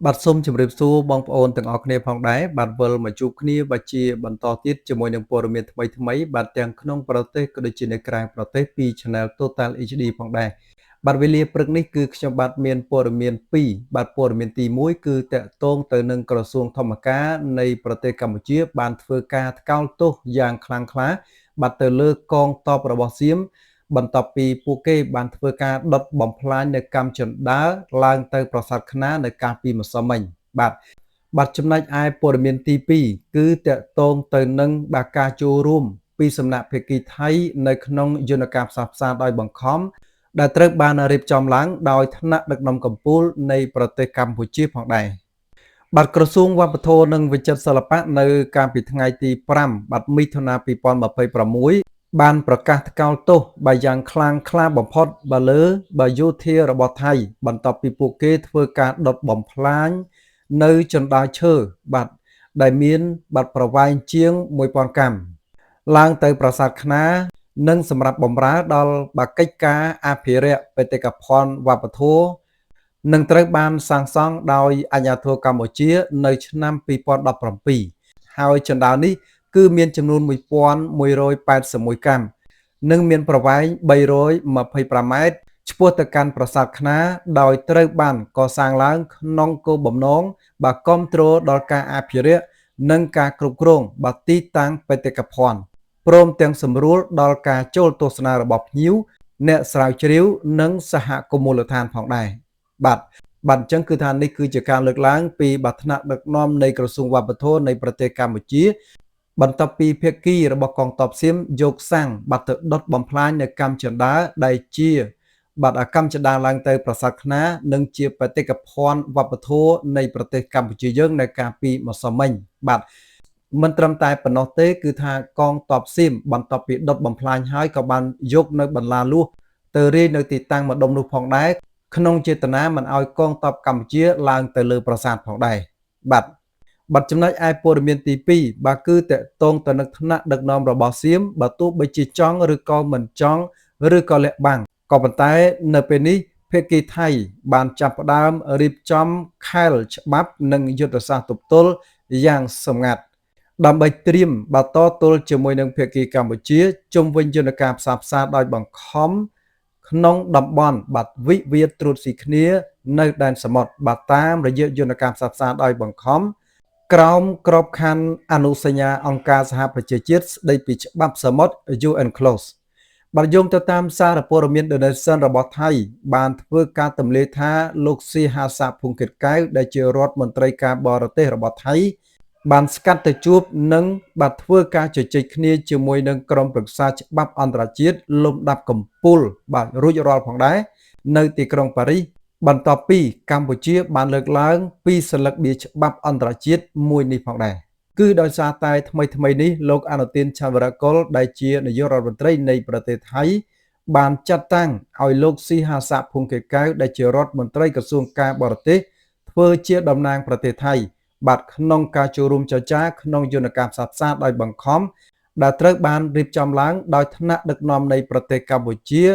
បាទសូមជម្រាបសួរបងប្អូនទាំងអស់គ្នាផងដែរបាទវិលមកជួបគ្នាបាទជាបន្តទៀតជាមួយនឹងព័ត៌មានថ្មីបាទទាំងក្នុងប្រទេសក៏ដូចជានៅក្រៅប្រទេសពី Channel Total HD ផងដែរបាទវេលាព្រឹកនេះគឺខ្ញុំបាទមានព័ត៌មាន2បាទព័ត៌មានទី1គឺតកតងទៅនឹងក្រសួងធម្មការនៃប្រទេសកម្ពុជាបានធ្វើការថ្កោលទោសយ៉ាងខ្លាំងក្លាបាទទៅលើកងទ័ពរបស់សៀមបន្ទាប់ពីពួកគេបានធ្វើការដុតបំផ្លាញនៅកម្មចិន្តាឡើងទៅប្រាសាទខ្នាតនៅកាលពីម្សិលមិញបាទចំណែកឯព័ត៌មានទី2គឺតកតងទៅនឹងបាទការចូលរួមពីសំណាក់ភាគីថៃនៅក្នុងយន្តការផ្សះផ្សាដោយបង្ខំដែលត្រូវបានរៀបចំឡើងដោយថ្នាក់ដឹកនាំកម្ពុជានៃប្រទេសកម្ពុជាផងដែរបាទក្រសួងវប្បធម៌និងវិចិត្រសិល្បៈនៅកាលពីថ្ងៃទី5បាទមិថុនា2026បានប្រកាសថ្កោលទោសបាទយ៉ាងខ្លាំងក្លាបំផុតបាទលើបាទយោធារបស់ថៃបន្ទាប់ពីពួកគេធ្វើការដុតបំផ្លាញនៅចណ្ដាលឈើបាទដែលមានបាទប្រវែងជាង1000កាំឡើងទៅប្រាសាទខ្នាតនិងសម្រាប់បម្រើដល់បាទកិច្ចការអភិរក្សបេតិកភណ្ឌវប្បធម៌នឹងត្រូវបានសាងសង់ដោយអាជ្ញាធរកម្ពុជានៅឆ្នាំ2017ហើយចណ្ដាលនេះគឺមានចំនួន1181កាំនិងមានប្រវែង325ម៉ែត្រឆ្ពោះទៅកាន់ប្រាសាទខ្នាតដោយត្រូវបានកសាងឡើងក្នុងគោលបំណងបាទគ្រប់គ្រងដល់ការអភិរក្សនិងការគ្រប់គ្រងបាទទីតាំងបេតិកភណ្ឌព្រមទាំងសម្រួលដល់ការចូលទស្សនារបស់ភ្ញៀវអ្នកស្រាវជ្រាវនិងសហគមន៍មូលដ្ឋានផងដែរបាទអញ្ចឹងគឺថានេះគឺជាការលើកឡើងពីបាទថ្នាក់ដឹកនាំនៃក្រសួងវប្បធម៌នៃប្រទេសកម្ពុជាបន្ទាប់ពីភាគីរបស់កងទ័ពសៀមយកសាំងបាទទៅដុតបំផ្លាញនៅកម្មចិន្តាដែលជាបាទកម្មចិន្តាឡើងទៅប្រាសាទខ្នាតនិងជាបេតិកភណ្ឌវប្បធម៌នៃប្រទេសកម្ពុជាយើងនៅកាលពីម្សិលមិញបាទមិនត្រឹមតែប៉ុណ្ណោះទេគឺថាកងទ័ពសៀមបន្ទាប់ពីដុតបំផ្លាញហើយក៏បានយកនៅបន្លាលួសទៅរាយនៅទីតាំងម្ដុំនោះផងដែរក្នុងចេតនាមិនឲ្យកងទ័ពកម្ពុជាឡើងទៅលើប្រាសាទផងដែរបាទចំណុចឯព័ត៌មានទី2បាទគឺតកតងទៅនឹងថ្នាក់ដឹកនាំរបស់សៀមបើទោះបីជាចង់ឬក៏មិនចង់ឬក៏លាក់បាំងក៏ប៉ុន្តែនៅពេលនេះភាគីថៃបានចាប់ផ្ដើមរៀបចំខែលច្បាប់និងយុទ្ធសាស្ត្រទប់ទល់យ៉ាងសម្ងាត់ដើម្បីត្រៀមបាទតទល់ជាមួយនឹងភាគីកម្ពុជាជុំវិញយន្តការផ្សះផ្សាដោយបង្ខំក្នុងតំបន់បាទវិវាទត្រួតស៊ីគ្នានៅដែនសមុទ្របាទតាមរយៈយន្តការផ្សះផ្សាដោយបង្ខំក្រោមក្របខ័ណ្ឌអនុសញ្ញាអង្គការសហប្រជាជាតិស្តីពីច្បាប់សមុទ្រ UNCLOS បាទយោងទៅតាមសារព័ត៌មាន The Nation របស់ថៃបានធ្វើការទម្លាយថាលោកស៊ីហាសាភុងគិតកែវដែលជារដ្ឋមន្ត្រីការបរទេសរបស់ថៃបានស្កាត់ទៅជួបនិងបាទធ្វើការជជែកគ្នាជាមួយនឹងក្រុមប្រឹក្សាច្បាប់អន្តរជាតិលំដាប់កំពូលបាទរួចរាល់ផងដែរនៅទីក្រុងប៉ារីសបន្ទាប់ពីកម្ពុជាបានលើកឡើងពីសិលឹកបៀច្បាប់អន្តរជាតិមួយនេះផងដែរគឺដោយសារតែថ្មីនេះលោកអនុទានឆាវរកុលដែលជានាយករដ្ឋមន្ត្រីនៃប្រទេសថៃបានចាត់តាំងឲ្យលោកស៊ីហាសាភុងកេកៅដែលជារដ្ឋមន្ត្រីក្រសួងការបរទេសធ្វើជាតំណាងប្រទេសថៃបាទក្នុងការចូលរួមចរចាក្នុងយន្តការផ្សះផ្សាដោយបង្ខំដែលត្រូវបានរៀបចំឡើងដោយថ្នាក់ដឹកនាំនៃប្រទេសកម្ពុជា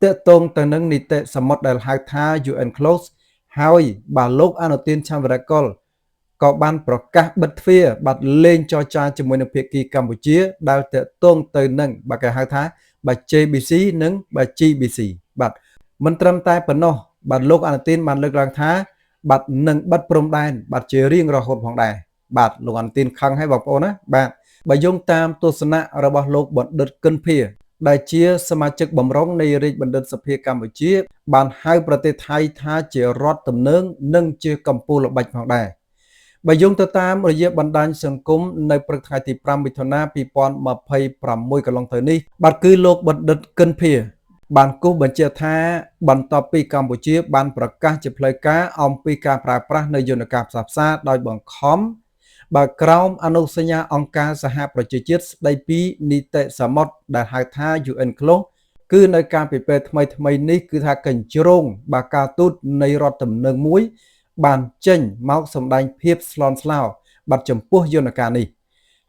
ទាក់ទងទៅនឹងនីតិសមុទ្រដែលហៅថា UNCLOS ហើយបាទលោកអនុទានឆាវរកុលក៏បានប្រកាសបិទទ្វារបាទលេងចរចាជាមួយនឹងភាគីកម្ពុជាដែលទាក់ទងទៅនឹងបាទគេហៅថាបាទ JBC និងបាទ GBC បាទមិនត្រឹមតែប៉ុណ្ណោះបាទលោកអនុទានបានលើកឡើងថាបាទនឹងបិទព្រំដែនបាទជារៀងរហូតផងដែរបាទលោកអនុទានខឹងហើយបងប្អូនណាបាទបើយោងតាមទស្សនៈរបស់លោកបណ្ឌិតគិនភាដែលជាសមាជិកបម្រុងនៃរាជបណ្ឌិតសភាកម្ពុជាបានហៅប្រទេសថៃថាជារដ្ឋទំនើងនិងជាកម្ពុជាល្បិចផងដែរបើយោងទៅតាមរយៈបណ្ដាញសង្គមនៅព្រឹកថ្ងៃទី5មិថុនា2026កន្លងទៅនេះបាទគឺលោកបណ្ឌិតគិនភាបានគូសបញ្ជាក់ថាបន្ទាប់ពីកម្ពុជាបានប្រកាសជាផ្លូវការអំពីការប្រើប្រាស់នៅយន្តការផ្សះផ្សាដោយបង្ខំបាទក្រោមអនុសញ្ញាអង្គការសហប្រជាជាតិស្តីពីនីតិសមុទ្រដែលហៅថា UNCLOS គឺនៅការពិពេលថ្មីនេះគឺថាកញ្ជ្រោងបាទការទូតនៃរដ្ឋទំនើងមួយបានចេញមកសម្ដែងភាពស្លន់ស្លោបាទចំពោះយន្តការនេះ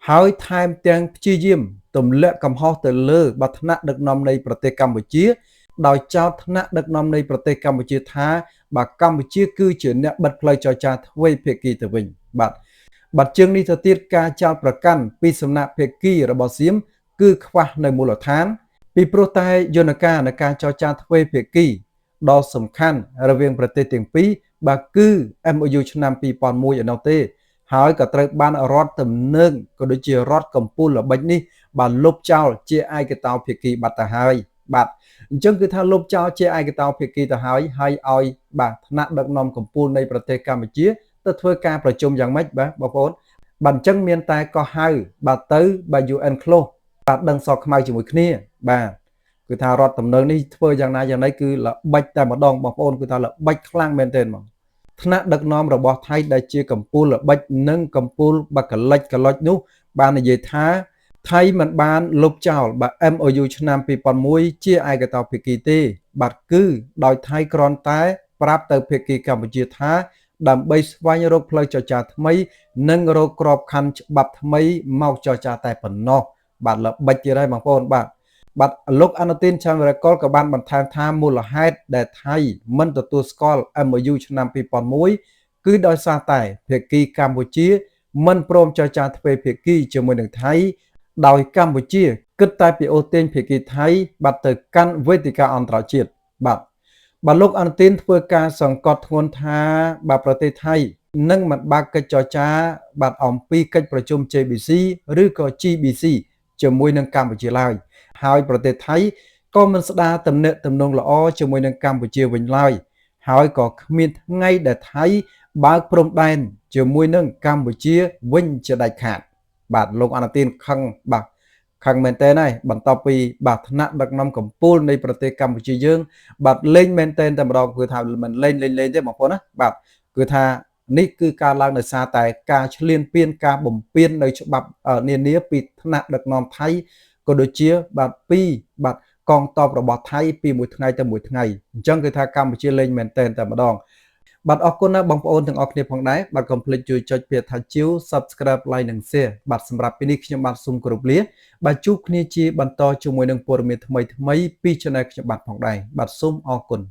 ហើយថែមទាំងព្យាយាមទម្លាក់កំហុសទៅលើបាទថ្នាក់ដឹកនាំនៃប្រទេសកម្ពុជាដោយចោទថ្នាក់ដឹកនាំនៃប្រទេសកម្ពុជាថា បាទកម្ពុជាគឺជាអ្នកបិទផ្លូវចរចាទ្វេភាគីទៅវិញបាទជាងនេះទៅទៀតការចោទប្រកាន់ពីសំណាក់ភាគីរបស់សៀមគឺខ្វះនៅមូលដ្ឋានពីព្រោះតែយន្តការនៃការចរចាទ្វេភាគីដ៏សំខាន់រវាងប្រទេសទាំងពីរបាទគឺ MOU ឆ្នាំ2001ឯនោះទេហើយក៏ត្រូវបានរដ្ឋទំនើងក៏ដូចជារដ្ឋកម្ពុជាល្បិចនេះបានលុបចោលជាឯកតោភាគីបាត់ទៅហើយបាទអញ្ចឹងគឺថាលុបចោលជាឯកតោភាគីទៅហើយឲ្យបាទថ្នាក់ដឹកនាំកម្ពុជានៃប្រទេសកម្ពុជាទៅធ្វើការប្រជុំយ៉ាងម៉េចបាទបងប្អូនបាទអញ្ចឹងមានតែក៏ហៅបាទទៅបាទ UN close បាទដឹងសខ្មៅជាមួយគ្នាបាទគឺថារដ្ឋទំនើងនេះធ្វើយ៉ាងណាយ៉ាងណីគឺល្បិចតែម្ដងបងប្អូនគឺថាល្បិចខ្លាំងមែនទែនមកថ្នាក់ដឹកនាំរបស់ថៃដែលជាកម្ពុជាល្បិចនិងកម្ពុជាបាក់កលិចនោះបាននិយាយថាថៃមិនបានលុបចោលបាទ MOU ឆ្នាំ2001ជាឯកតោភាគីទេបាទគឺដោយថៃគ្រាន់តែប្រាប់ទៅភាគីកម្ពុជាថាដើម្បីស្វែងរកផ្លូវចរចាថ្មីនិងរកក្របខ័ណ្ឌច្បាប់ថ្មីមកចរចាតែប៉ុណ្ណោះបាទល្បិចទៀតហើយបងប្អូនបាទលោកអនុទានឆាន់វរកុលក៏បានបន្ថែមថាមូលហេតុដែលថៃមិនទទួលស្គាល់ MOU ឆ្នាំ2001គឺដោយសារតែភាគីកម្ពុជាមិនព្រមចរចាទ្វេភាគីជាមួយនឹងថៃដោយកម្ពុជាគិតតែពីអូសទាញភាគីថៃបាទទៅកាន់វេទិកាអន្តរជាតិបាទលោកអនុទានធ្វើការសង្កត់ធ្ងន់ថាបាទប្រទេសថៃនឹងមិនបើកកិច្ចចរចាបាទអំពីកិច្ចប្រជុំ JBC ឬក៏ GBC ជាមួយនឹងកម្ពុជាឡើយហើយប្រទេសថៃក៏មិនស្ដារទំនាក់ទំនងល្អជាមួយនឹងកម្ពុជាវិញឡើយហើយក៏គ្មានថ្ងៃដែលថៃបើកព្រំដែនជាមួយនឹងកម្ពុជាវិញជាដាច់ខាតបាទលោកអនុទានខឹងមែនតើហើយបន្ទាប់ពីបាទថ្នាក់ដឹកនាំកម្ពុជានៃប្រទេសកម្ពុជាយើងបាទលេងមែនតើតែម្ដងគឺថាមិនលេងទេបងប្អូនណាបាទគឺថានេះគឺការឡើងដោយសារតែការឈ្លានពានការបំពាននៅច្បាប់នានាពីថ្នាក់ដឹកនាំថៃក៏ដូចជាបាទពីបាទកងទ័ពរបស់ថៃពីមួយថ្ងៃទៅមួយថ្ងៃអញ្ចឹងគឺថាកម្ពុជាលេងមែនតើតែម្ដងបាទអរគុណណាបងប្អូនទាំងអស់គ្នាផងដែរបាទកុំភ្លេចជួយចុចពាក្យថាជីវ Subscribe Like និង Share បាទសម្រាប់ពេលនេះខ្ញុំបាទសូមគោរពលាបាទជួបគ្នាជាបន្តជាមួយនឹងព័ត៌មានថ្មីពី Channel ខ្ញុំបាទផងដែរបាទសូមអរគុណ